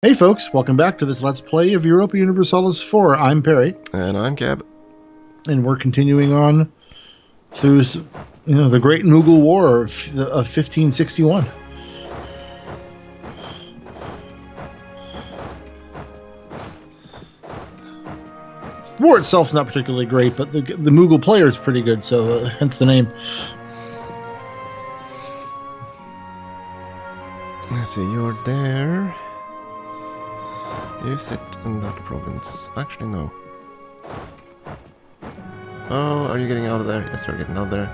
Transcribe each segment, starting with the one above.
Hey folks, welcome back to this Let's Play of Europa Universalis 4. I'm Peri. And I'm Keb. And we're continuing on through, the Great Mughal War of 1561. The war itself's not particularly great, but the Mughal player is pretty good, so hence the name. Let's see, you're there. You sit in that province. Actually, no. Oh, are you getting out of there? Yes, you're getting out there.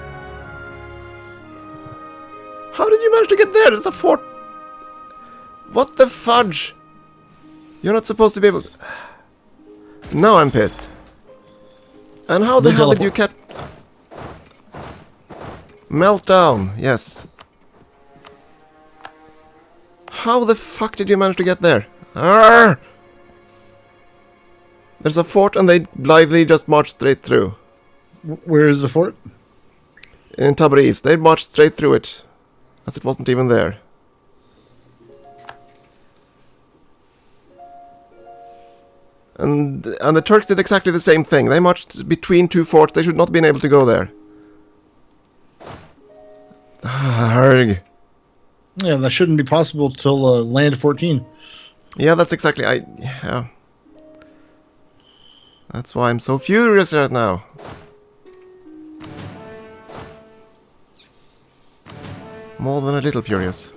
How did you manage to get there? There's a fort. What the fudge? You're not supposed to be able to... Now I'm pissed. And how the hell did you catch... Meltdown, yes. How the fuck did you manage to get there? Arrgh! There's a fort and they blithely just marched straight through. Where is the fort? In Tabriz. They marched straight through it. As it wasn't even there. And the Turks did exactly the same thing. They marched between two forts. They should not have been able to go there. Arrgh. Yeah, that shouldn't be possible till land 14. Yeah, that's exactly... Yeah. That's why I'm so furious right now. More than a little furious.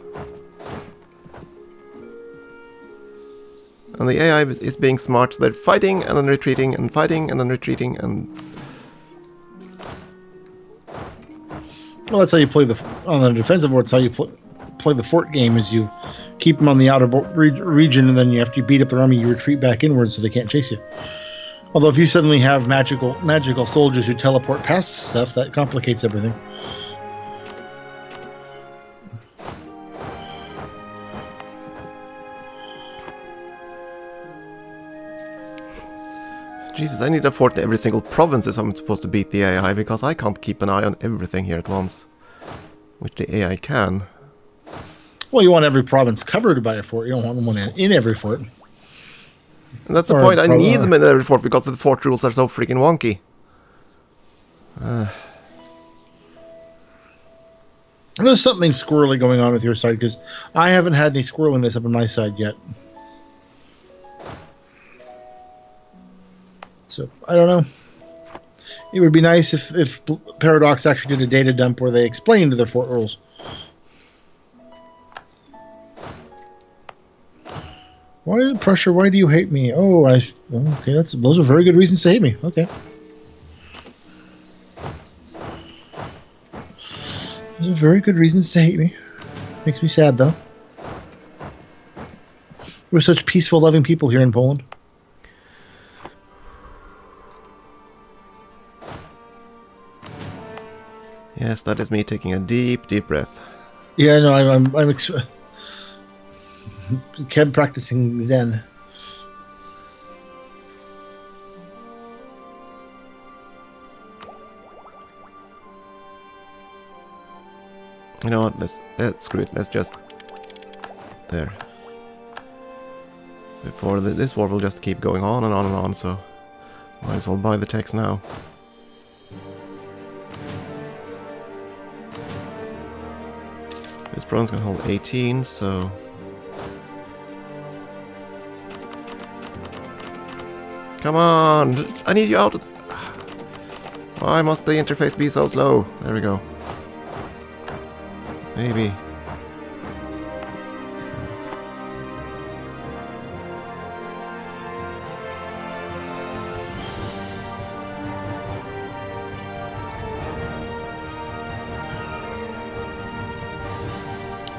And the AI is being smart, so they're fighting and then retreating and fighting and then retreating and... Well, that's how you play on the defensive war. It's how you play the fort game, is you keep them on the outer region, and then after you beat up their army, you retreat back inwards so they can't chase you. Although if you suddenly have magical soldiers who teleport past stuff, that complicates everything. Jesus, I need a fort in every single province if I'm supposed to beat the AI, because I can't keep an eye on everything here at once. Which the AI can. Well, you want every province covered by a fort. You don't want one in every fort. And that's the point. I need them in every fort because the fort rules are so freaking wonky. There's something squirrely going on with your side, because I haven't had any squirreliness up on my side yet. So, I don't know. It would be nice if Paradox actually did a data dump where they explained their fort rules. Why pressure? Why do you hate me? Oh, okay. Those are very good reasons to hate me. Okay. Those are very good reasons to hate me. Makes me sad though. We're such peaceful, loving people here in Poland. Yes, that is me taking a deep, deep breath. Yeah, no, I'm kept practicing Zen. You know what? Screw it. Let's just there. Before this war will just keep going on and on and on. So might as well buy the text now. This bronze can hold 18, so. Come on! I need you out of... Why must the interface be so slow? There we go. Maybe.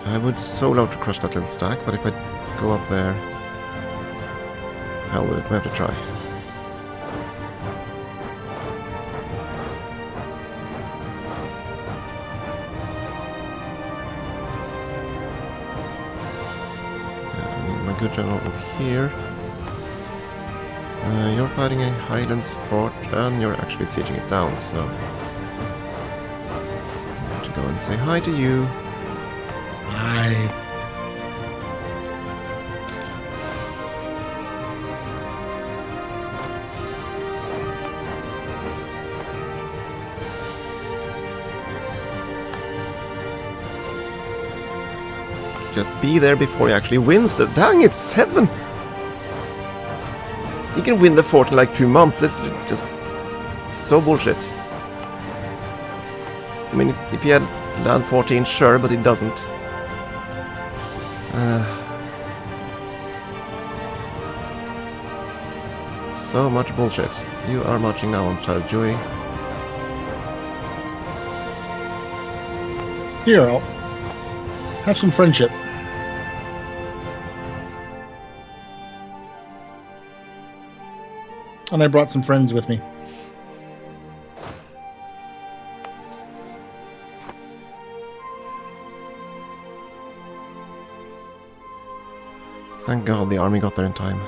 I would so love to crush that little stack, but if I go up there... Hell with it, we have to try. Good general over here. You're fighting a Highlands fort and you're actually sieging it down, so I have to go and say hi to you. Hi. just be there before he actually wins the... Dang, it's 7! He can win the fort in like 2 months. It's just so bullshit. I mean, if he had land 14, sure, but he doesn't. So much bullshit. You are marching now on Child Joy. Here, I'll have some friendship. And I brought some friends with me. Thank God the army got there in time.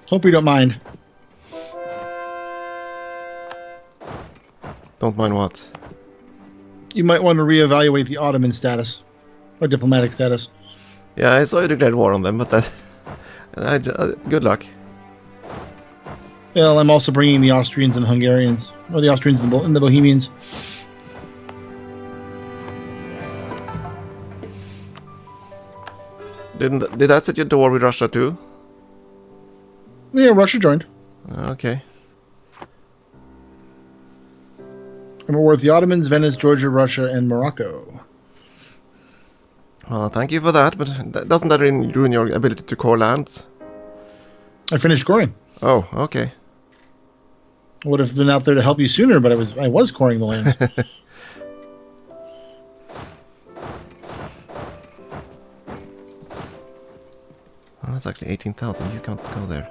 Hope you don't mind. Don't mind what? You might want to reevaluate the Ottoman status. Or diplomatic status. Yeah, I saw you declared war on them, but that... good luck. Well, I'm also bringing the Austrians and Hungarians. Or the Austrians and the Bohemians. Did that set you to war with Russia too? Yeah, Russia joined. Okay. I'm at war with the Ottomans, Venice, Georgia, Russia, and Morocco. Well, thank you for that, but doesn't that ruin your ability to core lands? I finished scoring. Oh, okay. I would have been out there to help you sooner, but I was coring the lands. Well, that's actually 18,000. You can't go there.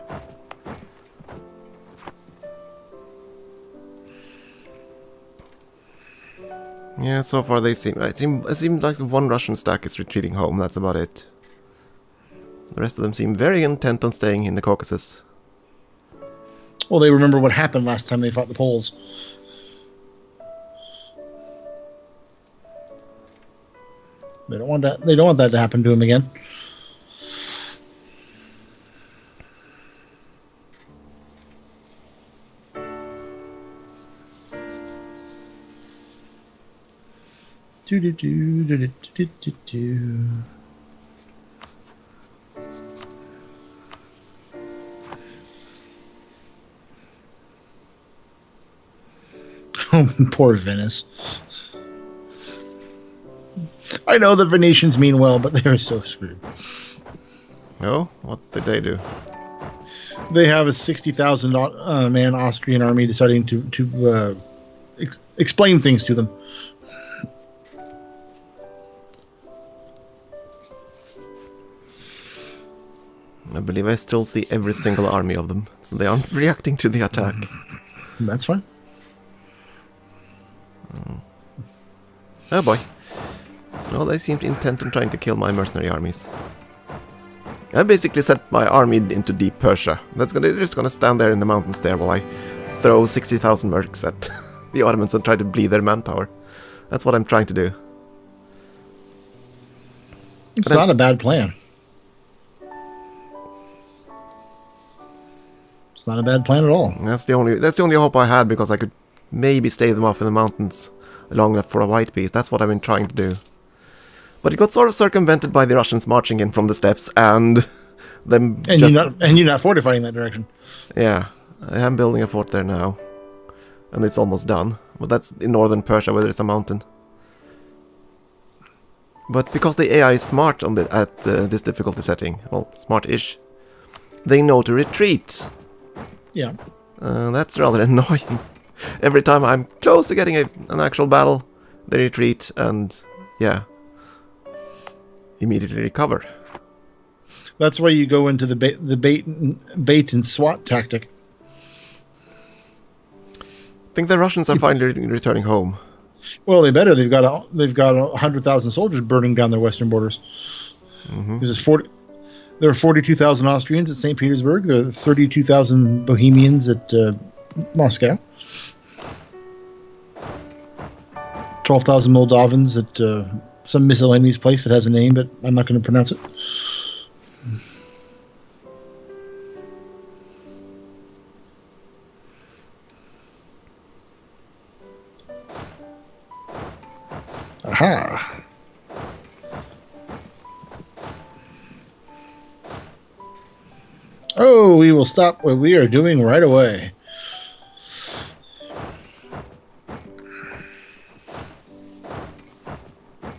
Yeah, so far it seems like one Russian stack is retreating home. That's about it. The rest of them seem very intent on staying in the Caucasus. Well, they remember what happened last time they fought the Poles. They don't want that. They don't want that to happen to them again. Do do do do do do do. Oh, poor Venice. I know the Venetians mean well, but they are so screwed. No? What did they do? They have a 60,000 man Austrian army deciding to explain things to them. I believe I still see every single army of them, so they aren't reacting to the attack. That's fine. Oh boy. No, they seem intent on trying to kill my mercenary armies. I basically sent my army into deep Persia. They're just gonna stand there in the mountains there while I throw 60,000 mercs at the Ottomans and try to bleed their manpower. That's what I'm trying to do. It's not a bad plan. It's not a bad plan at all. That's the only hope I had, because I could maybe stave them off in the mountains long enough for a white peace. That's what I've been trying to do. But it got sort of circumvented by the Russians marching in from the steppes and them. And you're not fortifying that direction. Yeah, I am building a fort there now, and it's almost done. But that's in northern Persia, where there's a mountain. But because the AI is smart at this difficulty setting, well, smart-ish, they know to retreat. Yeah. That's rather annoying. Every time I'm close to getting an actual battle, they retreat and, yeah, immediately recover. That's why you go into the bait and swat tactic. I think the Russians are finally returning home. Well, they better. They've got 100,000 soldiers burning down their western borders. Mm-hmm. There are 42,000 Austrians at St. Petersburg. There are 32,000 Bohemians at Moscow. 12,000 Moldovans at some miscellaneous place that has a name, but I'm not going to pronounce it. Aha. Oh, we will stop what we are doing right away.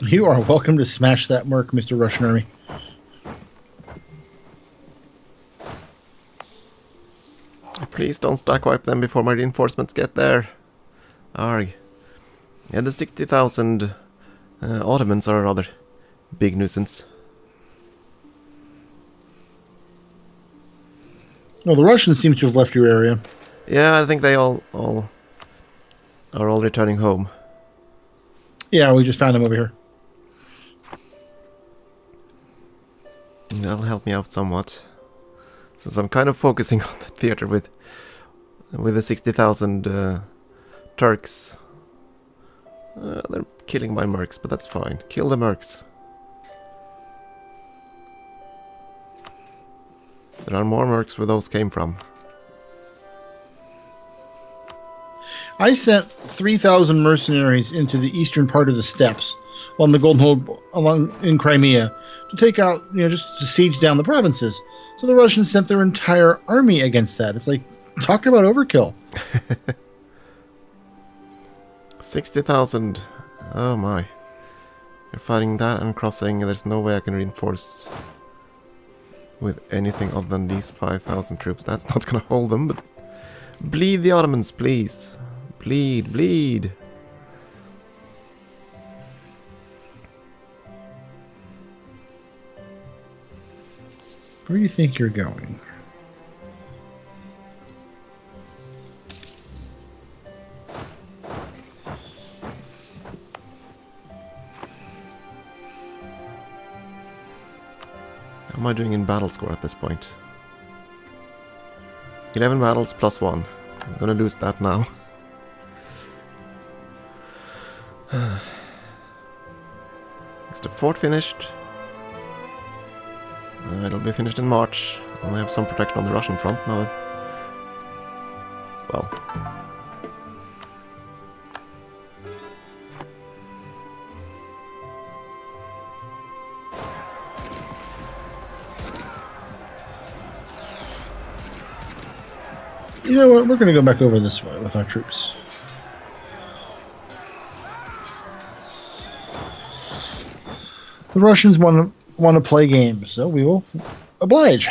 You are welcome to smash that merc, Mr. Russian Army. Please don't stack wipe them before my reinforcements get there. Arg. Yeah, the 60,000 Ottomans are a rather big nuisance. Well, the Russians seem to have left your area. Yeah, I think they all are all returning home. Yeah, we just found them over here. That'll help me out somewhat, since I'm kind of focusing on the theater with the 60,000 Turks. They're killing my mercs, but that's fine. Kill the mercs. There are more mercs where those came from. I sent 3,000 mercenaries into the eastern part of the steppes on the Golden Hole along in Crimea to take out, just to siege down the provinces. So the Russians sent their entire army against that. It's like, talk about overkill. 60,000. Oh my. You're fighting that and crossing. There's no way I can reinforce with anything other than these 5,000 troops. That's not gonna hold them, but bleed the Ottomans, please. Bleed, bleed. Where do you think you're going? How am I doing in battle score at this point? 11 battles plus 1. I'm gonna lose that now. Is the fort finished? It'll be finished in March. I'll have some protection on the Russian front now then. Well. You know what? We're going to go back over this way with our troops. The Russians want to play games, so we will oblige.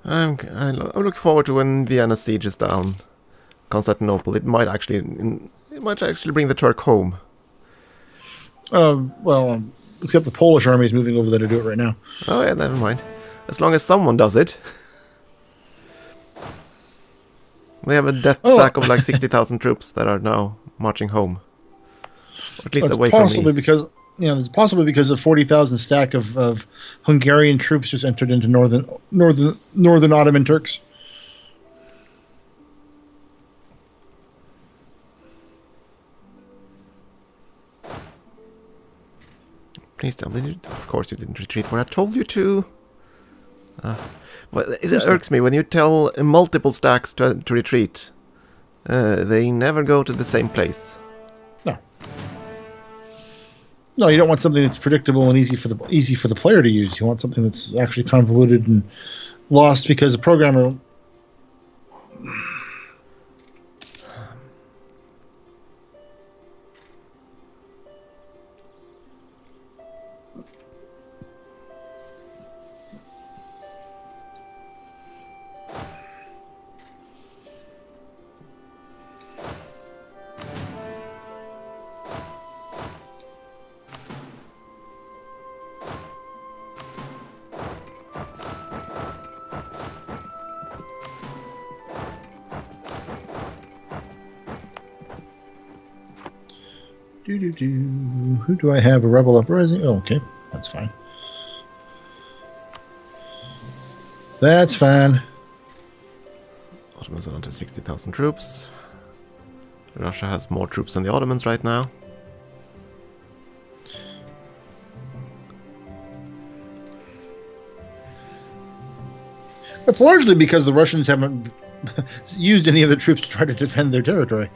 I look forward to when Vienna siege is down. Constantinople. It might actually bring the Turk home. Well, except the Polish army is moving over there to do it right now. Oh yeah, never mind. As long as someone does it. They have a death stack of like 60,000 troops that are now marching home. Or at least away from me. Because, it's possibly because a 40,000 stack of Hungarian troops just entered into northern Ottoman Turks. Please tell me. Of course you didn't retreat when I told you to. Well, it irks me when you tell multiple stacks to retreat. They never go to the same place. No, you don't want something that's predictable and easy for the player to use. You want something that's actually convoluted and lost because a programmer. Who do I have? A rebel uprising? Oh, okay. That's fine. That's fine. Ottomans are down to 60,000 troops. Russia has more troops than the Ottomans right now. That's largely because the Russians haven't used any of the troops to try to defend their territory.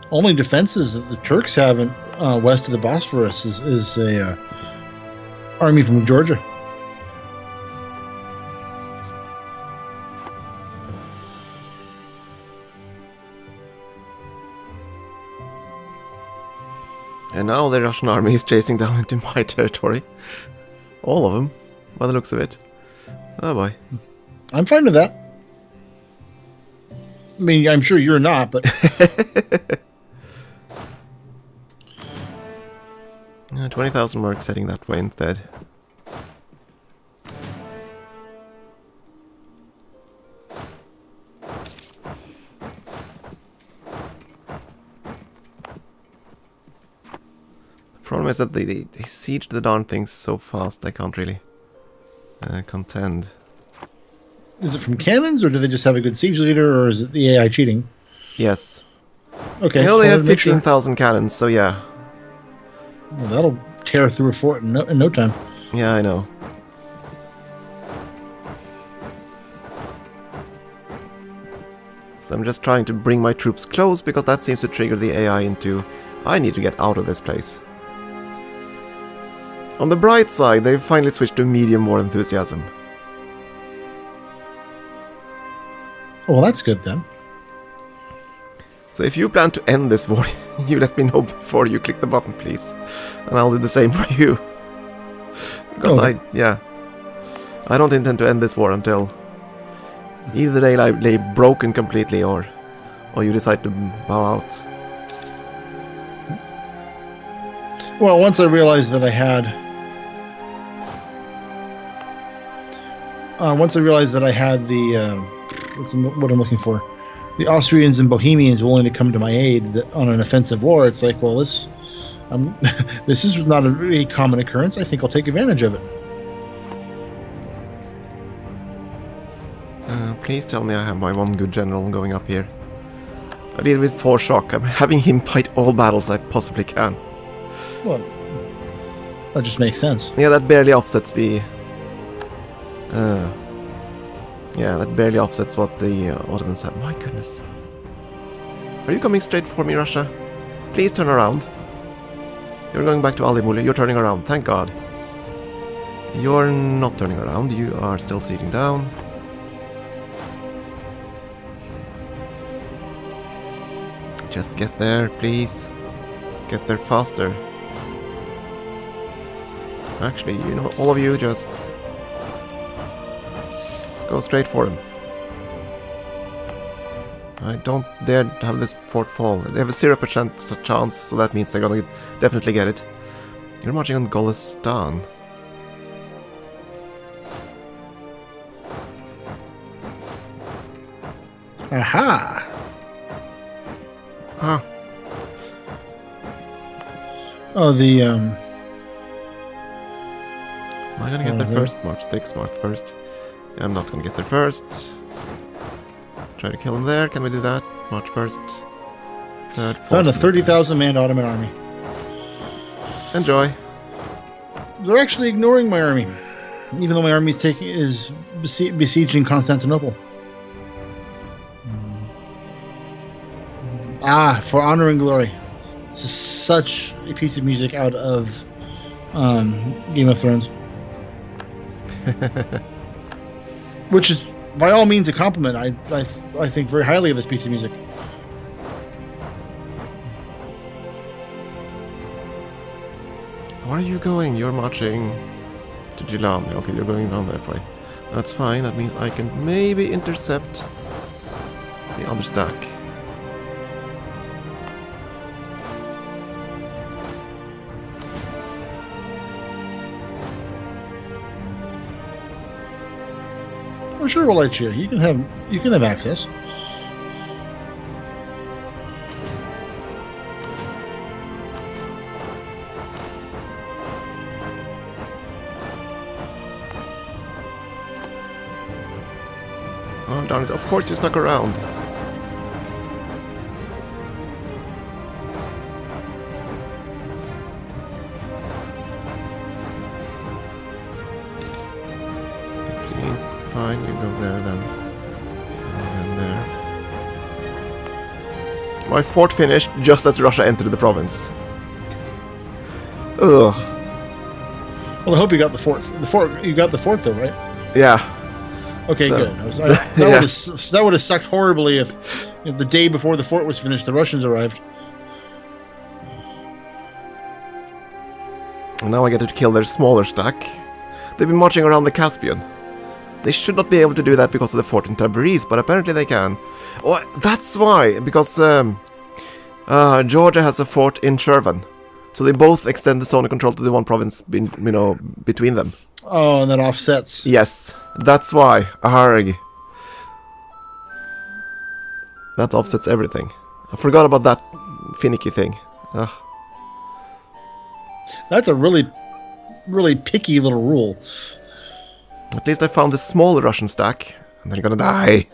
Only defenses that the Turks have in, west of the Bosphorus is a army from Georgia. And now the Russian army is chasing down into my territory. All of them, by the looks of it. Oh boy. I'm fine with that. I mean, I'm sure you're not, but 20,000 mercs heading that way instead. The problem is that they siege the darn things so fast I can't really contend. is it from cannons, or do they just have a good siege leader, or is it the AI cheating? Yes. Okay. I know they have make sure. 15,000 cannons, so yeah. Well, that'll tear through a fort in no time. Yeah, I know. So I'm just trying to bring my troops close, because that seems to trigger the AI into, I need to get out of this place. On the bright side, they've finally switched to medium war enthusiasm. Oh, well, that's good then. So if you plan to end this war, you let me know before you click the button, please. And I'll do the same for you. Because I don't intend to end this war until either they lay broken completely or you decide to bow out. Well, once I realized that I had... what I'm looking for. The Austrians and Bohemians willing to come to my aid on an offensive war. It's like, well, this is not a really common occurrence. I think I'll take advantage of it. Please tell me I have my one good general going up here. I deal with 4 shock. I'm having him fight all battles I possibly can. Well, that just makes sense. Yeah, that barely offsets the... yeah, that barely offsets what the Ottomans have. My goodness. Are you coming straight for me, Russia? Please turn around. You're going back to Alimuli. You're turning around. Thank God. You're not turning around. You are still sitting down. Just get there, please. Get there faster. Actually, you know, all of you just... go straight for him. I don't dare have this fort fall. They have a 0% chance, so that means they're gonna definitely get it. You're marching on Golistan. Aha! Huh. Oh, the Am I gonna get there first? March 6, March 1st. I'm not gonna get there first. Try to kill him there. Can we do that? March 1st. 3rd, 4th. Found a 30,000 man Ottoman army. Enjoy. They're actually ignoring my army, even though my army is besieging Constantinople. Ah, for honor and glory. This is such a piece of music out of Game of Thrones. Which is, by all means, a compliment. I think very highly of this piece of music. Where are you going? You're marching to Gilan. Okay, you're going down that way. That's fine. That means I can maybe intercept the other stack. Oh, sure, we'll let you. You can have access. Oh, darn it. Of course you stuck around. Fine, you go there then. And then there. My fort finished just as Russia entered the province. Ugh. Well, I hope you got the fort. You got the fort though, right? Yeah. Okay, So- good. That would have sucked horribly if the day before the fort was finished, the Russians arrived. And now I get to kill their smaller stack. They've been marching around the Caspian. They should not be able to do that because of the fort in Tabriz, but apparently they can. Oh, that's why, because Georgia has a fort in Chervan. So they both extend the zone of control to the one province, between them. Oh, and that offsets. Yes, that's why. Arg. That offsets everything. I forgot about that finicky thing. Ugh. That's a really, really picky little rule. At least I found the small Russian stack, and they're gonna die.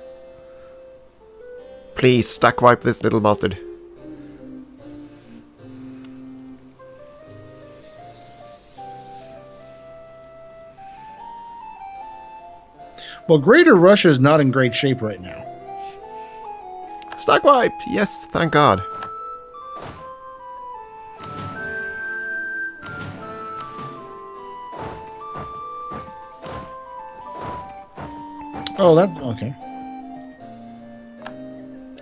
Please, stack wipe this little bastard. Well, Greater Russia is not in great shape right now. Stack wipe! Yes, thank God. Oh, that okay.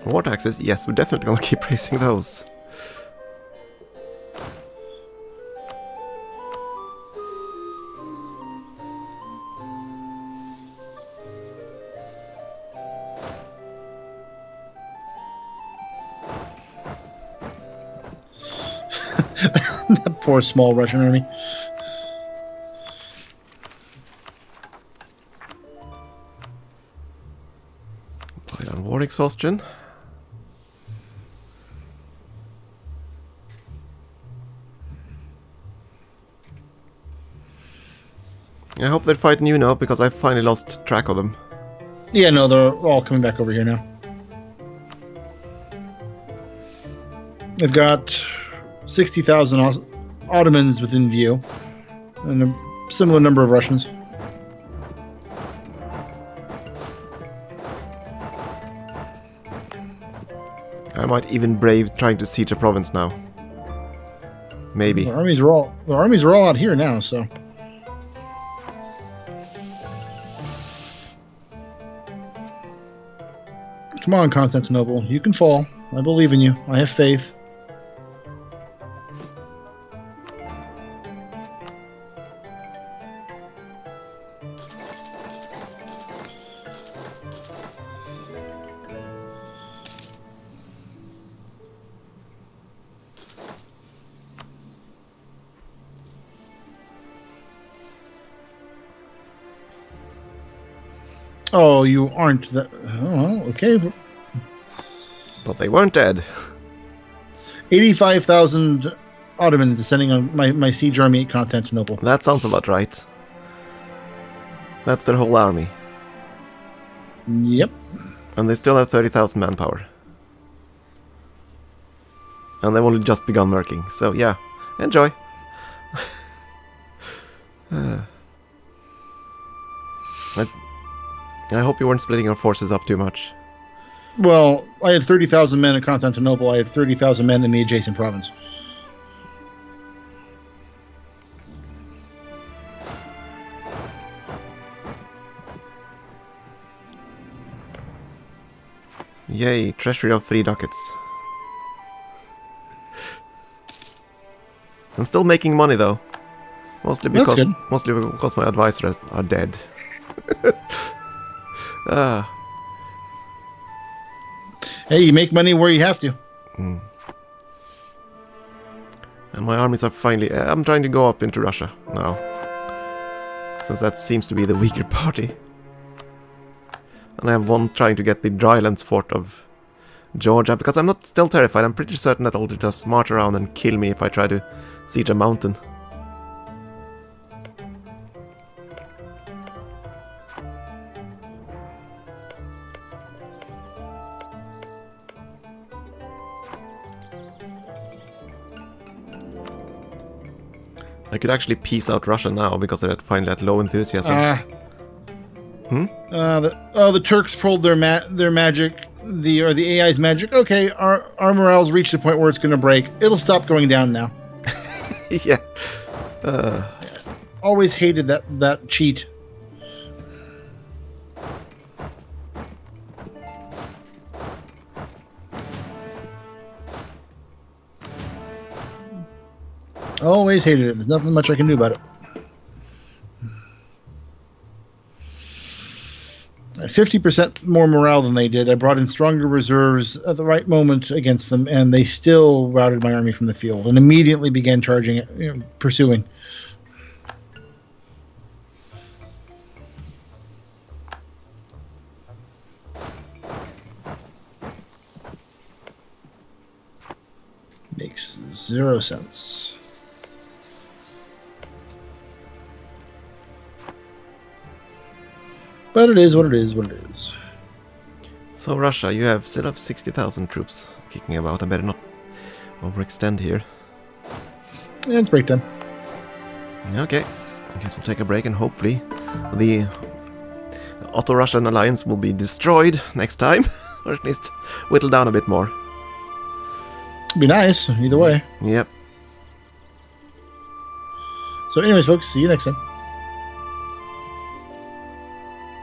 War taxes? Yes, we're definitely gonna keep raising those. That poor small Russian army. Play on war exhaustion. I hope they're fighting you now, because I finally lost track of them. Yeah, no, they're all coming back over here now. They've got 60,000 Ottomans within view, and a similar number of Russians. I might even brave trying to siege a province now. Maybe. The armies are all out here now, so. Come on, Constantinople, you can fall. I believe in you. I have faith. Oh, you aren't that. Oh, okay. But they weren't dead. 85,000 Ottomans descending on my siege army at Constantinople. That sounds about right. That's their whole army. Yep. And they still have 30,000 manpower. And they've only just begun working, so yeah, enjoy. I hope you weren't splitting your forces up too much. Well, I had 30,000 men in Constantinople. I had 30,000 men in the adjacent province. Yay, treasury of 3 ducats. I'm still making money though. Mostly That's good. because my advisors are dead. Hey, you make money where you have to. And my armies are finally... I'm trying to go up into Russia now. Since that seems to be the weaker party. And I have one trying to get the Drylands fort of Georgia, because I'm not still terrified. I'm pretty certain that they'll just march around and kill me if I try to siege a mountain. I could actually peace out Russia now because they're finally at low enthusiasm. The Turks pulled their magic, the AI's magic. Okay, our morale's reached the point where it's going to break. It'll stop going down now. Yeah. Always hated that cheat. Always hated it. There's nothing much I can do about it. 50% more morale than they did. I brought in stronger reserves at the right moment against them, and they still routed my army from the field and immediately began charging, pursuing. Makes 0 sense. But it is what it is, what it is. So Russia, you have set up 60,000 troops kicking about. I better not overextend here. Yeah, it's break time. Okay, I guess we'll take a break and hopefully the Otto-Russian alliance will be destroyed next time. Or at least whittled down a bit more. Be nice, either way. Yep. So anyways, folks, see you next time.